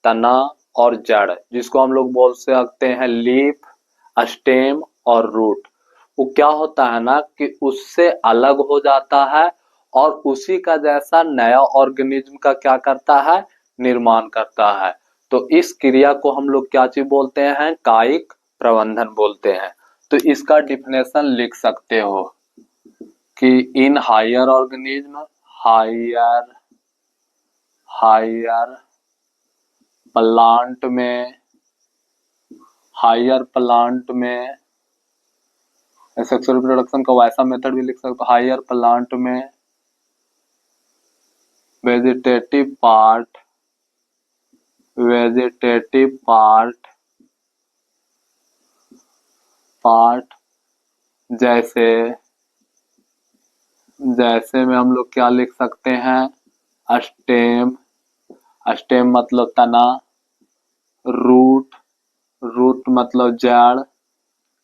Speaker 1: तना और जड़, जिसको हम लोग बोल सकते हैं लीफ, स्टेम और रूट। वो क्या होता है ना कि उससे अलग हो जाता है और उसी का जैसा नया ऑर्गेनिज्म का क्या करता है, निर्माण करता है। तो इस क्रिया को हम लोग क्या चीज बोलते हैं, कायिक प्रबंधन बोलते हैं। तो इसका डिफिनेशन लिख सकते हो कि in higher organism, higher plant में, सेक्सुअल रिप्रोडक्शन का वैसा मेथड भी लिख सकते हो। हायर प्लांट में वेजिटेटिव पार्ट जैसे में हम लोग क्या लिख सकते हैं, स्टेम मतलब तना, रूट मतलब जड़,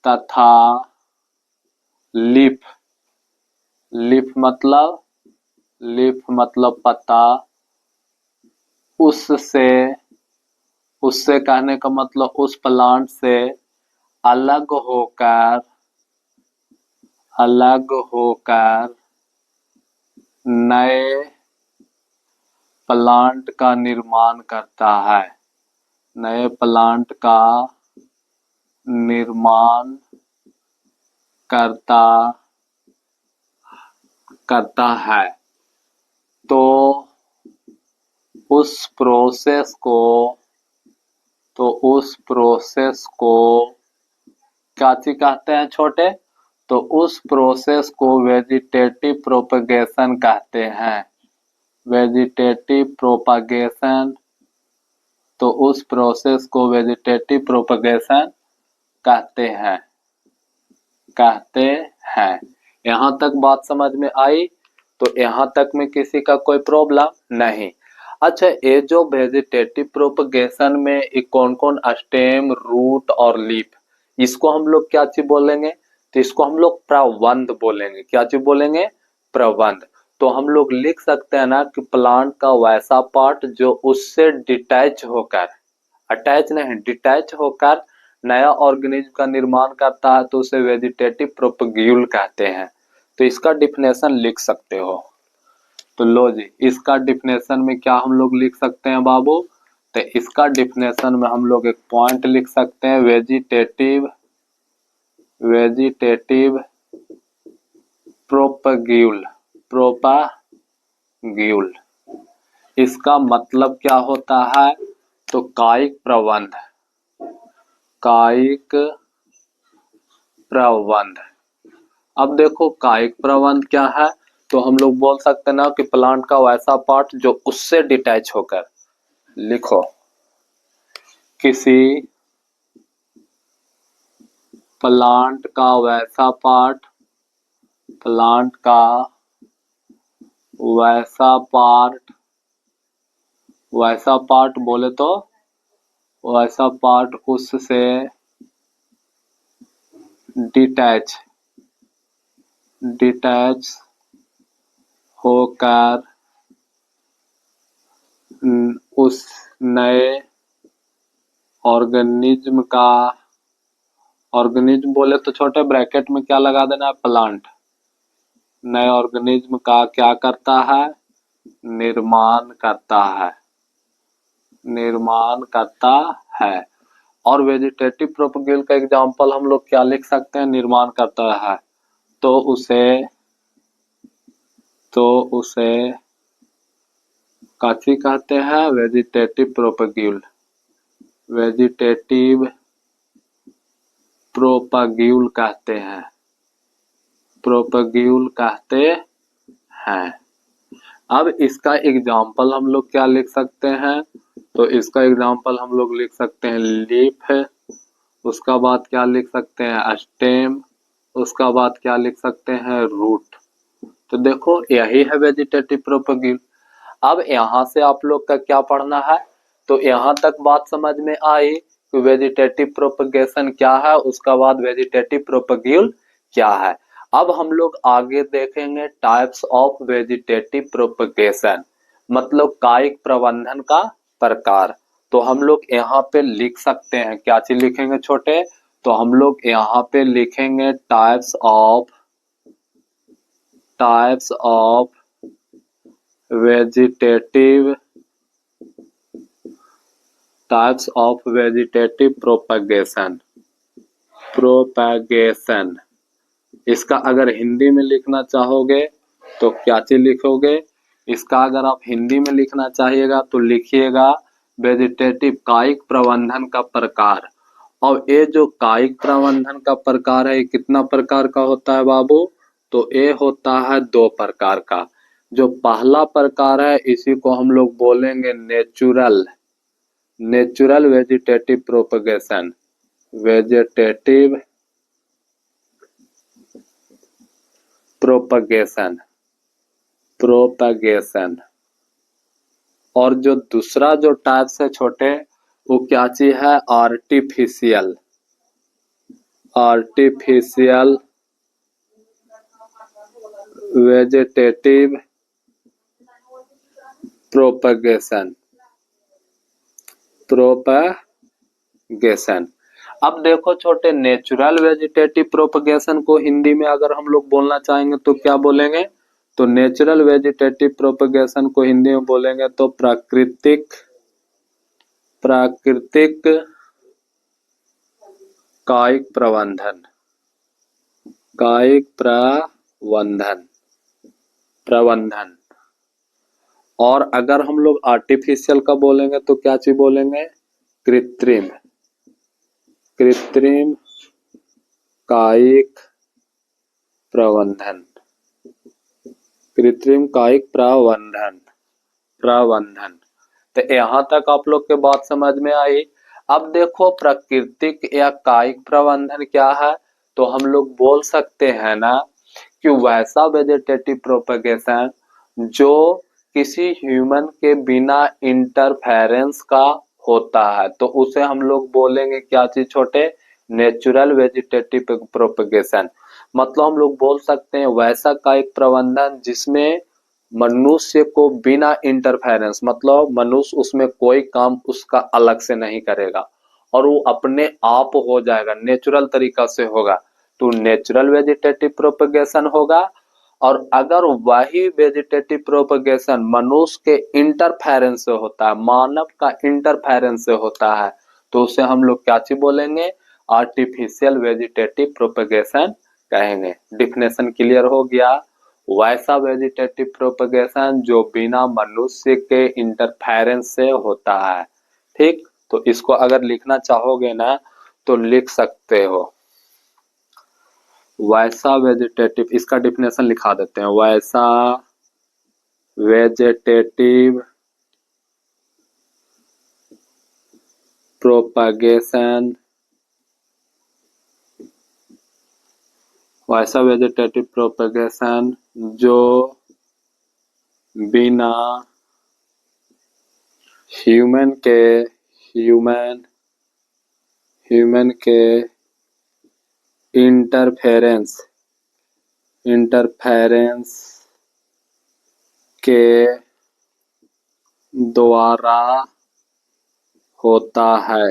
Speaker 1: तथा लीफ मतलब पत्ता। उससे कहने का मतलब उस प्लांट से अलग होकर नए प्लांट का निर्माण करता है, नए प्लांट का निर्माण करता है। तो उस प्रोसेस को क्या चीज कहते हैं छोटे, तो उस प्रोसेस को वेजिटेटिव प्रोपगेशन कहते हैं। वेजिटेटिव प्रोपगेशन, तो उस प्रोसेस को वेजिटेटिव प्रोपगेशन कहते हैं। यहाँ तक बात समझ में आई? तो यहाँ तक में किसी का कोई प्रॉब्लम नहीं। अच्छा, ये जो वेजिटेटिव प्रोपगेशन में कौन कौन, स्टेम, रूट और लीफ, इसको हम लोग क्या चीज बोलेंगे, तो इसको हम लोग प्रबंध बोलेंगे। क्या चीज बोलेंगे, प्रबंध। तो हम लोग लिख सकते हैं ना कि प्लांट का वैसा पार्ट जो उससे डिटैच होकर, अटैच नहीं, डिटैच होकर नया ऑर्गेनिज्म का निर्माण करता है, तो उसे वेजिटेटिव प्रोपग्यूल कहते हैं। तो इसका डिफिनेशन लिख सकते हो। तो लो जी, इसका डिफिनेशन में क्या हम लोग लिख सकते हैं बाबू, तो इसका डिफिनेशन में हम लोग एक पॉइंट लिख सकते हैं, वेजिटेटिव प्रोपग्यूल। इसका मतलब क्या होता है, तो कायिक प्रबंध। अब देखो कायिक प्रबंध क्या है, तो हम लोग बोल सकते हैं ना कि प्लांट का वैसा पार्ट जो उससे डिटैच होकर, लिखो, किसी प्लांट का वैसा पार्ट बोले तो वैसा पार्ट उससे डिटैच होकर उस नए ऑर्गेनिज्म बोले तो छोटे ब्रैकेट में क्या लगा देना है, प्लांट, नए ऑर्गेनिज्म का क्या करता है, निर्माण करता है। और वेजिटेटिव प्रोपगेल का एग्जांपल हम लोग क्या लिख सकते हैं, निर्माण करता है, तो उसे काची कहते हैं, वेजिटेटिव प्रोपग्यूल कहते हैं। अब इसका एग्जांपल हम लोग क्या लिख सकते हैं, तो इसका एग्जांपल हम लोग लिख सकते हैं लीफ, उसका बाद क्या लिख सकते हैं, स्टेम, उसका बाद क्या लिख सकते हैं, रूट। तो देखो यही है वेजिटेटिव प्रोपगेल। अब यहाँ से आप लोग का क्या पढ़ना है, तो यहाँ तक बात समझ में आई कि वेजिटेटिव प्रोपगेशन क्या है, उसका बाद वेजिटेटिव प्रोपगेल क्या है। अब हम लोग आगे देखेंगे टाइप्स ऑफ वेजिटेटिव प्रोपगेशन, मतलब कायिक प्रबंधन का प्रकार। तो हम लोग यहाँ पे लिख सकते हैं, क्या चीज लिखेंगे छोटे, तो हम लोग यहाँ पे लिखेंगे टाइप्स ऑफ वेजिटेटिव प्रोपगेशन। इसका अगर हिंदी में लिखना चाहोगे तो क्या चीज लिखोगे? इसका अगर आप हिंदी में लिखना चाहिएगा तो लिखिएगा वेजिटेटिव कायिक प्रबंधन का प्रकार। और ये जो कायिक प्रबंधन का प्रकार है, ये कितना प्रकार का होता है बाबू? तो ये होता है 2 प्रकार का। जो पहला प्रकार है इसी को हम लोग बोलेंगे natural vegetative propagation. Vegetative propagation. और जो दूसरा जो टाइप्स है छोटे, वो क्या चीज है? Artificial vegetative propagation. अब देखो छोटे, नेचुरल वेजिटेटिव प्रोपगेशन को हिंदी में अगर हम लोग बोलना चाहेंगे तो क्या बोलेंगे? तो नेचुरल वेजिटेटिव प्रोपगेशन को हिंदी में बोलेंगे तो प्राकृतिक कायिक प्रबंधन। और अगर हम लोग आर्टिफिशियल का बोलेंगे तो क्या चीज बोलेंगे? कृत्रिम कायिक प्रबंधन। तो यहाँ तक आप लोग के बात समझ में आई। अब देखो प्राकृतिक या कायिक प्रबंधन क्या है? तो हम लोग बोल सकते हैं ना कि वैसा वेजिटेटिव प्रोपगेशन जो किसी ह्यूमन के बिना इंटरफेरेंस का होता है, तो उसे हम लोग बोलेंगे क्या चीज छोटे? Natural vegetative propagation. मतलब हम लोग बोल सकते हैं वैसा कायिक प्रबंधन जिसमें मनुष्य को बिना इंटरफेरेंस, मतलब मनुष्य उसमें कोई काम उसका अलग से नहीं करेगा और वो अपने आप हो जाएगा, नेचुरल तरीका से होगा, तो नेचुरल वेजिटेटिव प्रोपगेशन होगा। और अगर वही वेजिटेटिव प्रोपगेशन मनुष्य के इंटरफेरेंस से होता है, मानव का इंटरफेरेंस से होता है, तो उसे हम लोग क्या चीज बोलेंगे? आर्टिफिशियल वेजिटेटिव प्रोपगेशन कहेंगे। डिफिनेशन क्लियर हो गया? वैसा वेजिटेटिव प्रोपगेशन जो बिना मनुष्य के इंटरफेरेंस से होता है। ठीक, तो इसको अगर लिखना चाहोगे ना तो लिख सकते हो वैसा वेजिटेटिव। इसका डिफिनेशन लिखा देते हैं, वैसा वेजिटेटिव प्रोपगेशन, वैसा वेजिटेटिव प्रोपगेशन जो बिना ह्यूमन के इंटरफेरेंस के द्वारा होता है।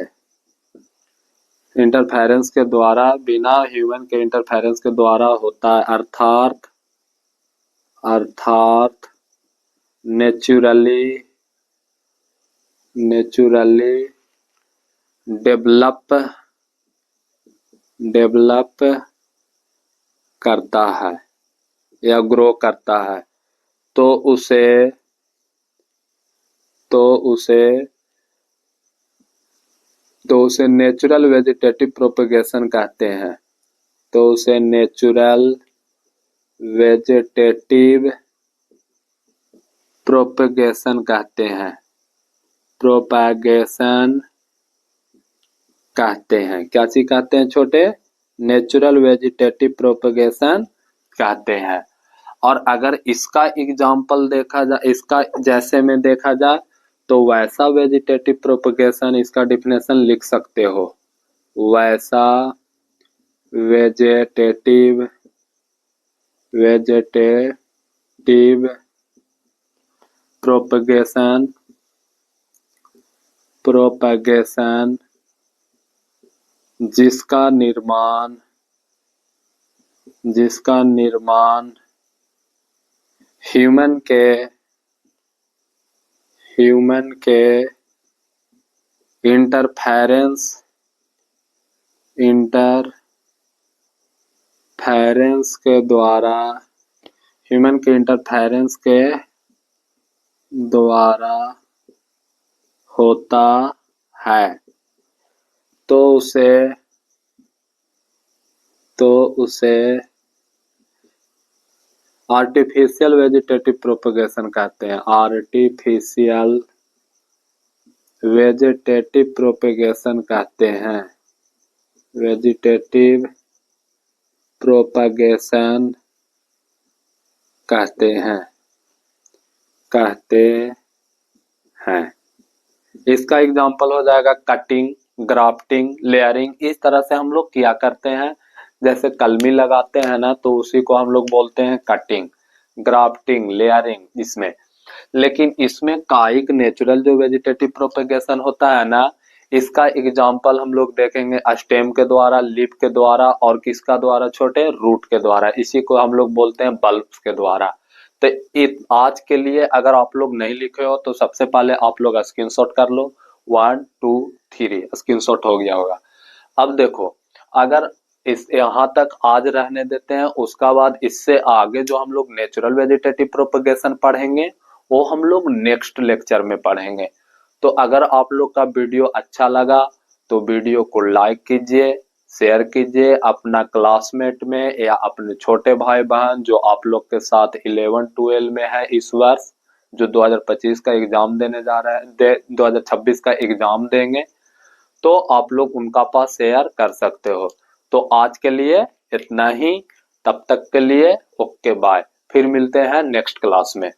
Speaker 1: इंटरफेरेंस के द्वारा, बिना ह्यूमन के इंटरफेरेंस के द्वारा होता है, अर्थात नेचुरली डेवलप करता है या ग्रो करता है, तो उसे नेचुरल वेजिटेटिव प्रोपगेशन कहते हैं। तो उसे नेचुरल वेजिटेटिव प्रोपगेशन कहते हैं। क्या चीज कहते हैं छोटे? नेचुरल वेजिटेटिव प्रोपगेशन कहते हैं। और अगर इसका एग्जाम्पल देखा जाए, इसका जैसे में देखा जाए, तो वैसा वेजिटेटिव प्रोपगेशन, इसका डिफिनेशन लिख सकते हो, वैसा वेजिटेटिव प्रोपगेशन जिसका निर्माण ह्यूमन के इंटरफेरेंस के द्वारा होता है तो उसे आर्टिफिशियल वेजिटेटिव प्रोपगेशन कहते हैं। आर्टिफिशियल वेजिटेटिव प्रोपगेशन कहते हैं। वेजिटेटिव प्रोपगेशन कहते हैं। इसका एग्जाम्पल हो जाएगा कटिंग, ग्राफ्टिंग, लेयरिंग। इस तरह से हम लोग किया करते हैं। जैसे कलमी लगाते हैं ना, तो उसी को हम लोग बोलते हैं कटिंग, ग्राफ्टिंग, लेयरिंग इसमें। लेकिन इसमें कायिक नेचुरल जो वेजिटेटिव प्रोपगेशन होता है ना, इसका एग्जाम्पल हम लोग देखेंगे स्टेम के द्वारा, लीफ के द्वारा और किसका द्वारा, छोटे रूट के द्वारा। इसी को हम लोग बोलते हैं बल्ब्स के द्वारा। तो आज के लिए अगर आप लोग नहीं लिखे हो तो सबसे पहले आप लोग स्क्रीनशॉट कर लो। 1 2 3 स्क्रीनशॉट हो गया होगा। अब देखो, अगर इस यहाँ तक आज रहने देते हैं, उसका बाद इससे आगे जो हम लोग नेचुरल वेजिटेटिव प्रोपगेशन पढ़ेंगे वो हम लोग नेक्स्ट लेक्चर में पढ़ेंगे। तो अगर आप लोग का वीडियो अच्छा लगा तो वीडियो को लाइक कीजिए, शेयर कीजिए अपना क्लासमेट में या अपने छोटे भाई बहन जो आप लोग के साथ 11-12 में है इस वर्ष, जो 2025 का एग्जाम देने जा रहे हैं, 2026 का एग्जाम देंगे, तो आप लोग उनका पास शेयर कर सकते हो। तो आज के लिए इतना ही। तब तक के लिए ओके बाय। फिर मिलते हैं नेक्स्ट क्लास में।